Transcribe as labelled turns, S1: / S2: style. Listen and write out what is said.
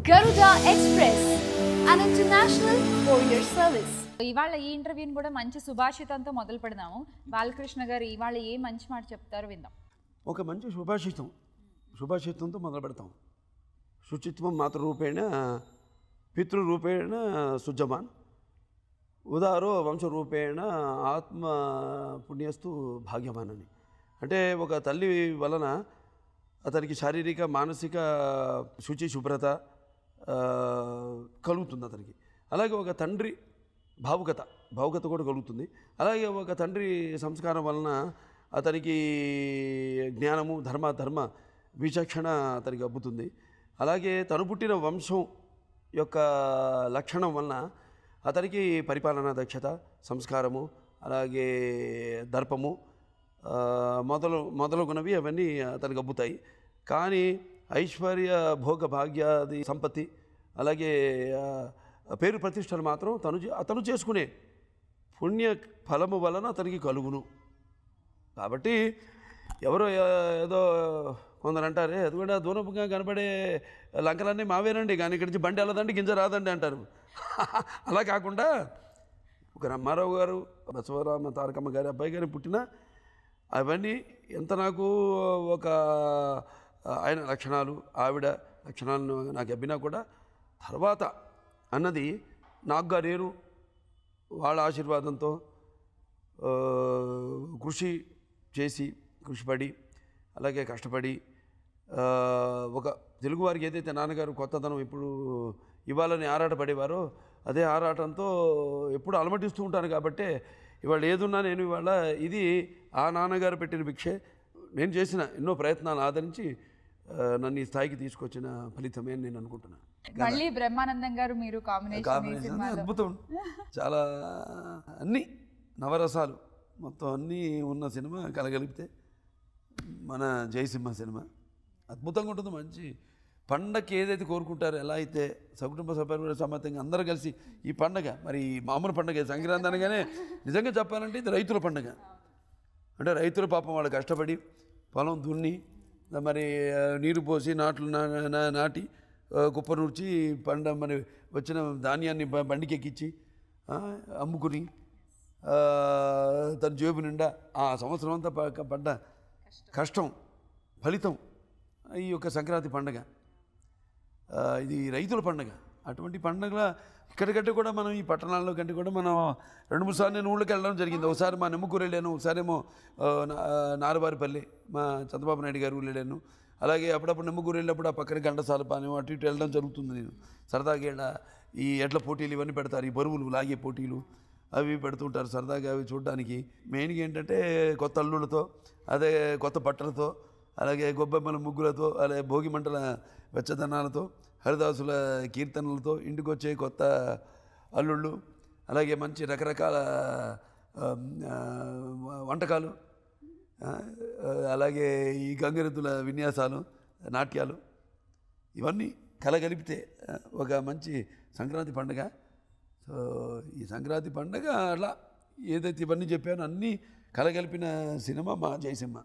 S1: Garuda Express, an international courier service.
S2: ఇవాళ ఈ ఇంటర్వ్యూని కూడా మంచి సుభాషితంతో మొదలు పెడదాము. బాలకృష్ణ గారు ఇవాళ ఏ మంచి మాట చెప్తారో విందాం.
S3: ఒక మంచి సుభాషితంతో మొదలు పెడతాం. శుచిత్వం మాతృరూపేణ పితృరూపేణ సుజమాన్ ఉదారో వంశరూపేణ ఆత్మ పుణ్యస్తు భాగ్యమాన్ అని. అంటే ఒక తల్లి వలన అతనికి శారీరక మానసిక శుభ్రత కలుగుతుంది అతనికి. అలాగే ఒక తండ్రి భావుకత కూడా కలుగుతుంది. అలాగే ఒక తండ్రి సంస్కారం వలన అతనికి జ్ఞానము ధర్మ విచక్షణ అతనికి అబ్బుతుంది. అలాగే తను పుట్టిన వంశం యొక్క లక్షణం వలన అతనికి పరిపాలనా దక్షత, సంస్కారము, అలాగే దర్పము మొదలగునవి అవన్నీ అతనికి అబ్బుతాయి. కానీ ఐశ్వర్య భోగ భాగ్యాది సంపత్తి అలాగే పేరు ప్రతిష్టలు మాత్రం అతను చేసుకునే పుణ్య ఫలము వలన అతనికి కలుగును. కాబట్టి ఎవరో ఏదో కొందరు అంటారే అది కూడా దూరంగా కనబడే లంకలన్నీ మావేనండి, కానీ ఇక్కడి నుంచి బండి వెళ్ళదండి గింజ రాదండి అంటారు. అలా కాకుండా ఒక రామారావు గారు, బసవరామ తారకమ్మ గారి అబ్బాయి గారి పుట్టిన అవన్నీ ఎంత నాకు ఒక ఆయన లక్షణాలు ఆవిడ లక్షణాలను నాకు అబ్బినా కూడా తర్వాత అన్నది నాకుగా నేను వాళ్ళ ఆశీర్వాదంతో కృషిపడి అలాగే కష్టపడి ఒక తెలుగువారికి ఏదైతే నాన్నగారు కొత్తదనం ఇప్పుడు ఇవ్వాలని ఆరాటపడేవారో అదే ఆరాటంతో ఎప్పుడు అలమటిస్తూ ఉంటాను. కాబట్టి ఇవాళ ఏదున్నా నేను ఇవాళ ఇది ఆ నాన్నగారు పెట్టిన భిక్షే. నేను చేసిన ఎన్నో ప్రయత్నాలు ఆదరించి నన్ను ఈ స్థాయికి తీసుకొచ్చిన ఫలితమే అని నేను అనుకుంటున్నాను.
S2: మళ్ళీ బ్రహ్మానందం గారు మీరు కాంబినేషన్
S3: అద్భుతం, చాలా అన్ని నవరసాలు మొత్తం అన్నీ ఉన్న సినిమా కలగలిపితే మన జయసింహ సినిమా అద్భుతంగా ఉంటుంది. మంచి పండగకి ఏదైతే కోరుకుంటారో ఎలా అయితే సకుటుంబ సభ్యులు సమేతంగా అందరూ కలిసి ఈ పండగ మరి మామూలు పండగ సంక్రాంతి అనగానే నిజంగా చెప్పాలంటే ఇది రైతుల పండగ. అంటే రైతుల పాపం వాళ్ళు కష్టపడి పొలం దున్ని మరి నీరు పోసి నాట్లు నాటి కుప్ప నూర్చి మరి వచ్చిన ధాన్యాన్ని బండికి ఎక్కించి అమ్ముకుని తన జేబు నిండా ఆ సంవత్సరం అంతా పడ్డ కష్టం ఫలితం ఈ యొక్క సంక్రాంతి పండగ. ఇది రైతుల పండగ. అటువంటి పండగల ఇక్కడికంటే కూడా మనం ఈ పట్టణాల్లో కంటే కూడా మనం 2-3 సార్లు నేను ఊళ్ళకి వెళ్ళడం జరిగింది. ఒకసారి మా నిమ్మకూరు వెళ్ళాను, ఒకసారేమో నారవారిపల్లి మా చంద్రబాబు నాయుడు గారు ఊళ్ళు వెళ్ళాను. అలాగే అప్పుడప్పుడు నిమ్మకూరు వెళ్ళినప్పుడు ఆ పక్కన గంటసాల పానెం అటు ఇటు వెళ్ళడం జరుగుతుంది. నేను సరదాగా ఈ ఎడ్ల పోటీలు ఇవన్నీ పెడతారు, ఈ బరువులు లాగే పోటీలు అవి పెడుతుంటారు సరదాగా. అవి చూడడానికి మెయిన్గా ఏంటంటే కొత్త అల్లుళ్ళతో అదే కొత్త బట్టలతో అలాగే గొబ్బెమ్మల ముగ్గులతో అలాగే భోగి మంటల వెచ్చదనాలతో హరిదాసుల కీర్తనలతో ఇంటికి వచ్చే కొత్త అల్లుళ్ళు అలాగే మంచి రకరకాల వంటకాలు అలాగే ఈ గంగిరెద్దుల విన్యాసాలు నాట్యాలు ఇవన్నీ కలగలిపితే ఒక మంచి సంక్రాంతి పండుగ. సో ఈ సంక్రాంతి పండుగ అలా ఏదైతే ఇవన్నీ చెప్పానో అన్నీ కలగలిపిన సినిమా మా జయసింహ.